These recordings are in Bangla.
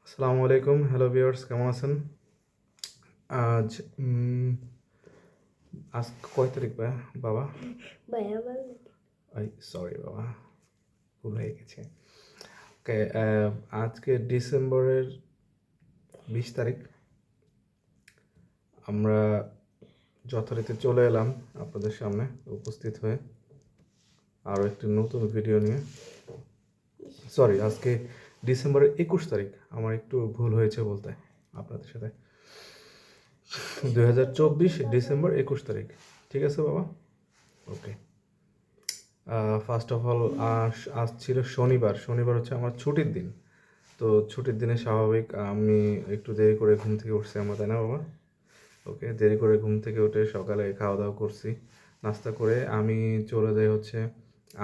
আসসালামু আলাইকুম, হ্যালো ভিউয়ার্স, কেমন আছেন? আজ আজ কয় তারিখ বাবা? ভাইয়া বল। সরি বাবা, ভুল হয়ে গেছে। ওকে, আজকে ডিসেম্বরের 20 তারিখ। আমরা যথারীতি চলে এলাম আপনাদের সামনে উপস্থিত হয়ে আরও একটি নতুন ভিডিও নিয়ে। সরি, আজকে ডিসেম্বরের 21 তারিখ। আমার একটু ভুল হয়েছে বলতে আপনাদের সাথে। 2024 ডিসেম্বর 21 তারিখ। ঠিক আছে বাবা? ওকে। ফার্স্ট অফ অল আজ ছিল শনিবার। শনিবার হচ্ছে আমার ছুটির দিন। তো ছুটির দিনে স্বাভাবিক আমি একটু দেরি করে ঘুম থেকে উঠছি আমরা, তাই না বাবা? ওকে, দেরি করে ঘুম থেকে উঠে সকালে খাওয়া দাওয়া করছি, নাস্তা করে আমি চলে যাই হচ্ছে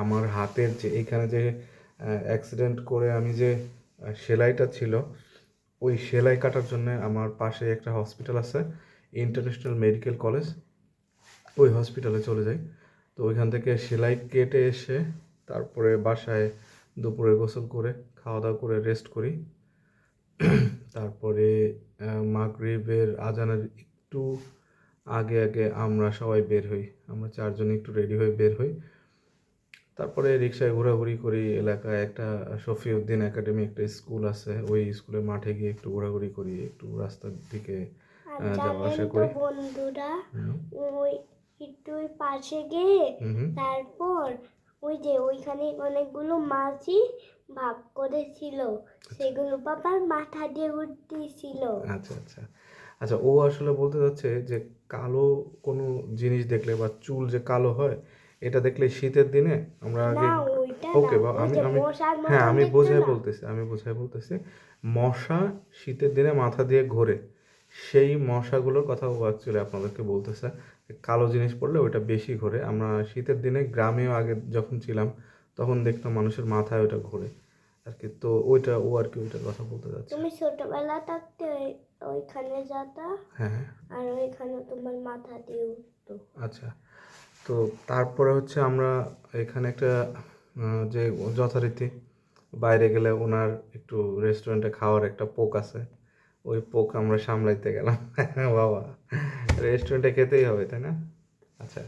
আমার হাতের যে এইখানে যে অ্যাক্সিডেন্ট করে আমি যে সেলাইটা ছিল, ওই সেলাই কাটার জন্য আমার পাশে একটা হসপিটাল আছে, ইন্টারন্যাশনাল মেডিকেল কলেজ, ওই হসপিটালে চলে যাই। তো ওইখান থেকে সেলাই কেটে এসে তারপরে বাসায় দুপুরে গোসল করে খাওয়া দাওয়া করে রেস্ট করি। তারপরে মাগরিবের আজানের একটু আগে আগে আমরা সবাই বের হই, আমরা চারজন একটু রেডি হয়ে বের হই। তারপরে রিক্সায় ঘোরাঘুরি করি, এলাকায় একটা শফিউদ্দিন একাডেমি একটা স্কুল আছে, ওই স্কুলের মাঠে গিয়ে একটু ঘোরাঘুরি করি, একটু রাস্তার দিকে যাওয়া আসা করি। বন্ধুরা, ওই একটু ওই পাশে গিয়ে তারপর ওই যে ওইখানে অনেকগুলো মাছই ভাগ করেছিল, সেগুলো বাবার মাথা দিয়ে উঠতেছিল। আচ্ছা আচ্ছা আচ্ছা, ও আসলে বলতে চাচ্ছে যে কালো কোনো জিনিস দেখলে বা চুল যে কালো হয়, এটা দেখলে শীতের দিনে আমরা আগে। ওকে বা আমি আমি হ্যাঁ, আমি বোঝাই বলতেছি মশা শীতের দিনে মাথা দিয়ে ঘোরে, সেই মশাগুলোর কথা ও অ্যাকচুয়ালি আপনাদেরকে বলতেছে। কালো জিনিস পড়লে ওইটা বেশি ঘোরে। আমরা শীতের দিনে গ্রামেও আগে যখন ছিলাম তখন দেখতাম মানুষের মাথায় ওইটা ঘোরে আর কি। তো ওইটা ও আর কি ওইটার কথা বলতে যাচ্ছে। তুমি ছোটবেলা থাকতে ওইখানে যেতা, হ্যাঁ আর ওইখানে তোমার মাথা দিয়ে উঠতো। আচ্ছা, তো তারপরে হচ্ছে আমরা এখানে একটা যে যথারীতি বাইরে গেলে ওনার একটু রেস্টুরেন্টে খাওয়ার একটা পোক আছে, ওই পোক আমরা সামলাইতে গেলাম। বাবা, রেস্টুরেন্টে খেতেই হবে তাই না? আচ্ছা,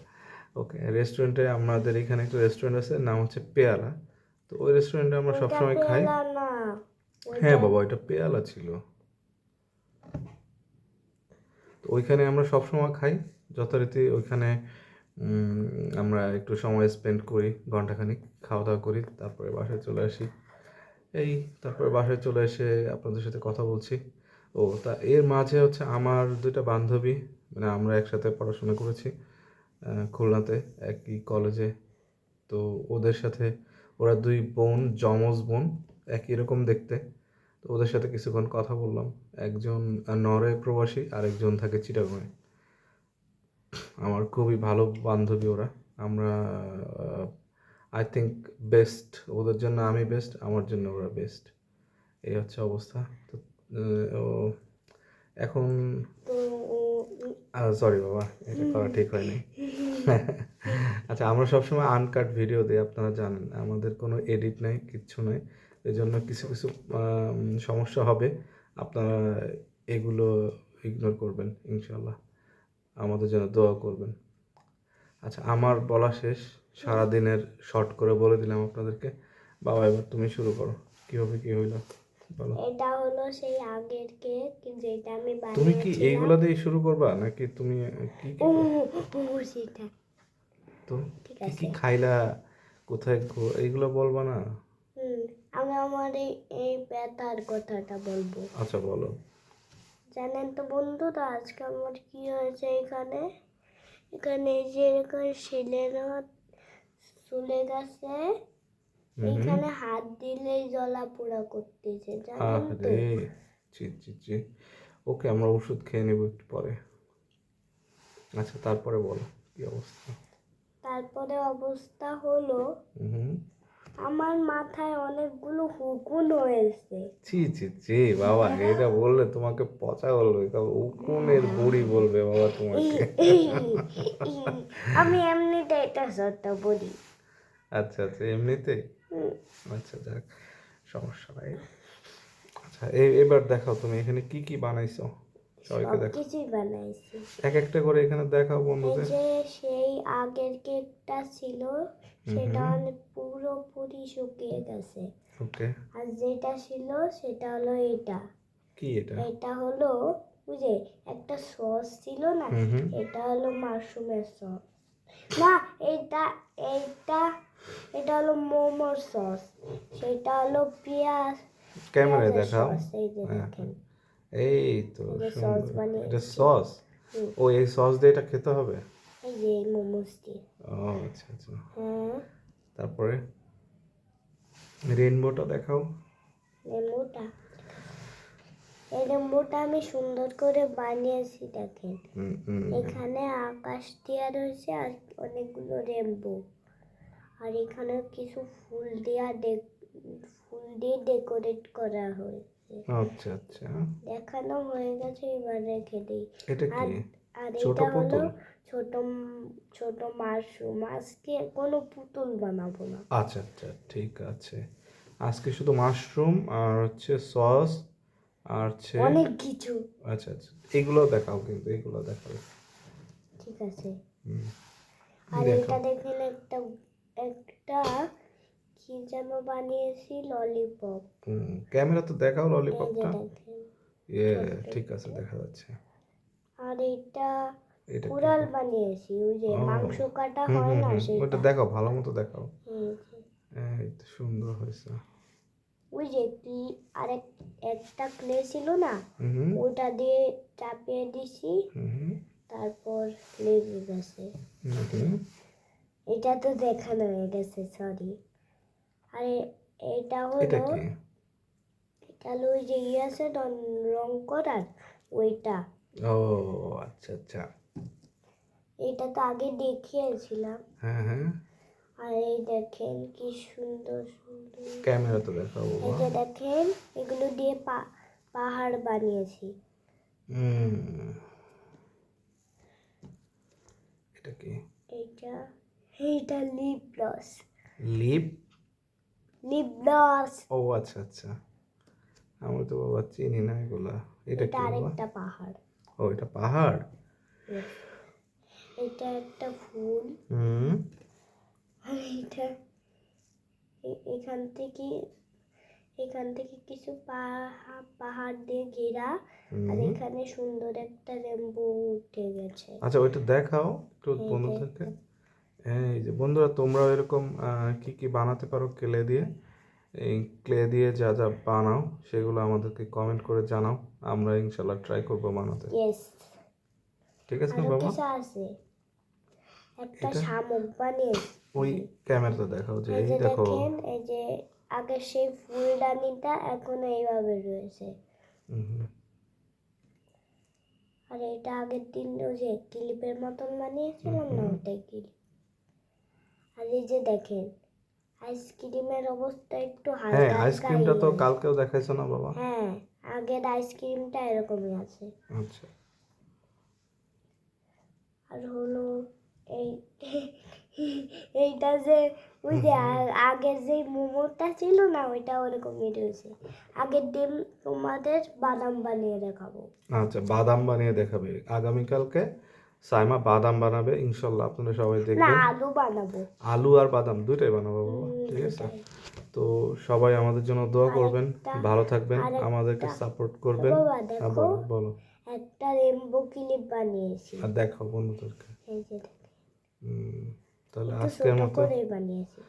ওকে, রেস্টুরেন্টে আমাদের এখানে একটা রেস্টুরেন্ট আছে, নাম হচ্ছে পেয়ালা। তো ওই রেস্টুরেন্টে আমরা সবসময় খাই। হ্যাঁ বাবা, ওইটা পেয়ালা ছিল। তো ওইখানে আমরা সবসময় খাই যথারীতি। ওইখানে আমরা একটু সময় স্পেন্ড করি, ঘন্টাখানিক খাওয়া দাওয়া করি, তারপরে বাসায় চলে আসি। এই তারপরে বাসায় চলে এসে আপনাদের সাথে কথা বলছি। ও তা এর মাঝে হচ্ছে আমার দুইটা বান্ধবী, মানে আমরা একসাথে পড়াশোনা করেছি খুলনাতে একই কলেজে। তো ওদের সাথে, ওরা দুই বোন, যমজ বোন, একই রকম দেখতে। তো ওদের সাথে কিছুক্ষণ কথা বললাম। একজন নরওয়ে প্রবাসী, আরেকজন থাকে চিটাগংয়ে। আমার খুবই ভালো বান্ধবী ওরা। আমরা আই থিঙ্ক বেস্ট, ওদের জন্য আমি বেস্ট, আমার জন্য ওরা বেস্ট, এই হচ্ছে অবস্থা। তো এখন সরি বাবা, এটা করা ঠিক হয়নি। আচ্ছা, আমরা সবসময় আনকাট ভিডিও দিই, আপনারা জানেন আমাদের কোনো এডিট নাই, কিচ্ছু নাই। এই জন্য কিছু কিছু সমস্যা হবে, আপনারা এগুলো ইগনোর করবেন ইনশাল্লাহ, আমাদের জন্য দোয়া করবেন। আচ্ছা, আমার বলা শেষ, সারাদিনের শর্ট করে বলে দিলাম আপনাদেরকে। বাবা, এবার তুমি শুরু করো, কীভাবে কী হইলো বলো। এটা হলো সেই আগের কেক যেটা আমি তুমি কি বানিয়েছিলাম। এইগুলো দিয়ে শুরু করবা নাকি তুমি কি কি সেটা তো ঠিক কি কি আছে। খাইলা, কোথায় এইগুলো বলবা না? আমি আমার এই ব্যথার কথাটা বলবো। আচ্ছা বলো। জানেন তো বন্ধুরা, আজকে আমার কি হয়েছে এখানে, এখানে যে এখানে শিলের চলে গেছে, এইখানে হাত দিলেই জ্বলা পোড়া করতেছে, জানেন তো। আরে জি জি জি, ওকে, আমরা ওষুধ খেয়ে নেব একটু পরে। আচ্ছা, তারপরে বলো কি অবস্থা। তারপরে অবস্থা হলো আমার মাথায় অনেকগুলো হুকুন হয়েছে। ছি ছি ছি বাবা, এটা বললে তোমাকে পচা বলবে, উকুনের বুড়ি বলবে বাবা তোমাকে। আমি এমনিতে এটা সত্য বলি। আচ্ছা আচ্ছা, এমনিতে। আচ্ছা যাক, সমস্যা নাই। আচ্ছা এবার দেখাও তুমি এখানে কি কি বানাইছো, সবাইকে সব দেখো কিছুই বানাইছি। এক একটা করে এখানে দেখাও এই বন্ধুদের। যে সেই আগের কেকটা ছিল সেটা হুম। অনেক পুরোপুরি শুকিয়ে গেছে। ওকে। আর যেটা ছিল সেটা হলো এটা। কি এটা? এটা হলো বুঝে একটা সস ছিল না, হুম হুম। এটা হলো মাশরুমের সস। না, এটা এটা এটা হলো মোমোর সস। সেটা হলো পেঁয়াজ ক্যামেরায় পেঁয়াজের দেখাও। সস। এই যে হ্যাঁ দেখেন, এই তো এই যে সস সুন্দর। এটা বানিয়েছি। সস? হুম, ও এই সস দিয়ে এটা খেতে হবে? এই যে মোমোস দিয়ে। ও আচ্ছা আচ্ছা। হ্যাঁ, তারপরে রেনবোটা দেখাও। লেবুটা এই লেবুটা আমি সুন্দর করে বানিয়েছি দেখেন। হুম হুম। এখানে আকাশ দেওয়া রয়েছে আর অনেকগুলো রেনবো। আর এখানে কিছু ফুল দিয়ে ডেকোরেট করা হয়েছে। আচ্ছা আচ্ছা। দেখানো হয়ে গেছে, এবার রেখে দিই। এটা আর কি? আর ছোট এটা হলো পুতুল? ছোট মাশরুম। আজকে কোনো পুতুল বানাবো না। আচ্ছা আচ্ছা ঠিক আছে। আজকে শুধু মাশরুম আর হচ্ছে সস আর হচ্ছে অনেক কিছু। আচ্ছা আচ্ছা এগুলো দেখাও, কিন্তু এগুলো দেখাও। ঠিক আছে। হুম। আর দেখাও। এটা দেখেন, একটা একটা কি যেন বানিয়েছি, ললিপপ। ক্যামেরা তো দেখাও এই যে ললিপপটা। দেখেন, ইয়ে ছোট্ট ঠিক আছে একটা। দেখা যাচ্ছে। আর এটা এটা কি? কুড়াল বানিয়েছি, ওই যে ও মাংস কাটা হুম হয় হুম না হুম ওটা সেটা। দেখাও, ভালো মতো দেখাও। এই যে, এই তো সুন্দর হয়েছে। ওই যে একটা ক্লে ছিল না, হুম হুম ওটা দিয়ে চাপিয়ে দিছি, হুম তারপর লেগে গেছে। হুম হুম। এটা তো দেখানো হয়ে গেছে, সরি। আর এটা এটা হলো কি? এটা হলো ওই যে আছে রং করার ওইটা। ও আচ্ছা আচ্ছা। এটা তো আগে দেখিয়েছিলাম। হ্যাঁ হ্যাঁ আর এই দেখেন কি সুন্দর সুন্দর। ক্যামেরা তো দেখাও এই বাবা। যে দেখেন, এগুলো দিয়ে পাহাড় বানিয়েছি। হুম। এটা কি? এইটা এইটা lip gloss. Lip? Lip gloss. ও আচ্ছা আচ্ছা। আমরা তো বাবা চিনি না এগুলা। এটা এটা কি বাবা? আরেকটা পাহাড়। ও এটা পাহাড়? Yes. এটা একটা ফুল। হুম আর এটা এখান থেকে কিছু পাহাড় দিয়ে ঘেরা। আর হুম। এখানে সুন্দর একটা রেনবো উঠে গেছে। আচ্ছা ওইটা দেখাও একটু এই যে বন্ধুদেরকে। এই যে বন্ধুরা তোমরাও এরকম কি কি বানাতে পারো ক্লে দিয়ে, এই ক্লে দিয়ে যা যা বানাও সেগুলো আমাদেরকে কমেন্ট করে জানাও, আমরা ইনশাল্লাহ ট্রাই করবো বানাতে। ইয়েস। ঠিক আছে না আরো বাবা? কিছু আছে, একটা এটা শামুক বানিয়েছি। ওই ক্যামেরাতে দেখাও যে এই এই যে দেখো। দেখেন, এই যে আগে সেই ফুলদানিটা এখনো এইভাবে রয়েছে। হুম আর এটা আগের দিন ওই যে ক্লিপের মতন বানিয়েছিলাম না, ওটাই ক্লিপ। আর এই যে দেখেন, আইসক্রিমের অবস্থা একটু হ্যাঁ হালকা হালকা আইসক্রিমটা হয়ে তো গেছে। কালকেও দেখাইছো না বাবা? হ্যাঁ, আগের আইসক্রিমটা এরকমই আছে। আচ্ছা। আর হলো এই এইটা যে ওই যে আগের যে মোমোটা ছিল না, ওইটা ওরকমই রয়েছে। আগের দিন তোমাদের বাদাম বানিয়ে দেখাবো। আচ্ছা বাদাম বানিয়ে দেখাবে আগামীকালকে। সাইমা বাদাম বানাবে ইনশাল্লাহ, আপনারা সবাই না, দেখবেন। আলু বানাবো। আলু আর বাদাম দুইটাই বানাবো বাবা, ঠিক আছে? দুটাই। তো সবাই আমাদের জন্য দোয়া করবেন, আরেকটা ভালো থাকবেন, আমাদেরকে আরেকটা সাপোর্ট ও করবেন। বাবা হ্যাঁ দেখো, বলো বলো। একটা রেনবো ক্লিপ বানিয়েছি। আর দেখাও বন্ধুদেরকে। এই যে দেখো, হুম, তাহলে একটু আজকের ছোট মতো, করে বানিয়েছি।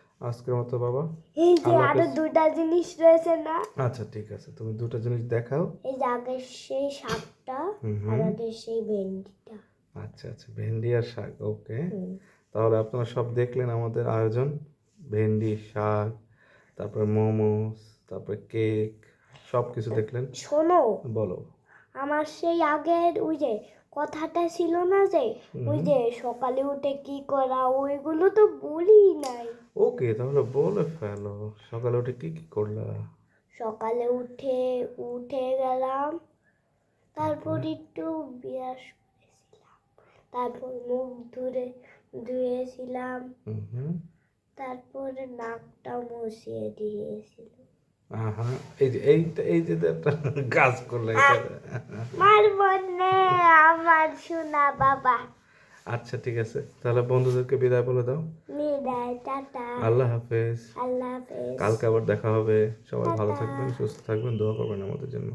বাবা এই যে আল্লাহ আরো হাফেজ। দুটা জিনিস রয়েছে না, আচ্ছা ঠিক আছে, তুমি দুটো জিনিস দেখাও। এই যে আগের সেই শাকটা হুম আর হুম। আগের সেই ভেন্ডিটা। আচ্ছা আচ্ছা ভেন্ডি আর শাক, ওকে। হুম। তাহলে আপনারা সব দেখলেন আমাদের আয়োজন, ভেন্ডি শাক, তারপরে মোমোস, তারপরে কেক, সব কিছু দেখলেন। শোনো, বলো। আমার সেই আগের ওই যে কথাটা ছিল না যে ওই হুম যে সকালে উঠে কি করা, ওইগুলো তো বলি নাই। ওকে তাহলে বলে ফেলো, সকালে উঠে কি কি করলা? সকালে উঠে উঠে গেলাম, তারপর তারপরে? একটু বিরাস করেছিলাম, তারপর মুখ ধুয়েছিলাম, হুম হুম। তারপরে নাকটা মুছিয়ে দিয়েছিল। আহা, এই যে একটা কাজ করলে এটা। মারবো না, আমার সোনা বাবা। আচ্ছা ঠিক আছে, তাহলে বন্ধুদেরকে বিদায় বলে দাও। বিদায়, টাটা। আল্লাহ হাফেজ। আল্লাহ হাফেজ। কালকে আবার দেখা হবে। সবাই ভালো টাটা। থাকবেন, সুস্থ থাকবেন, দোয়া করবেন আমাদের জন্য।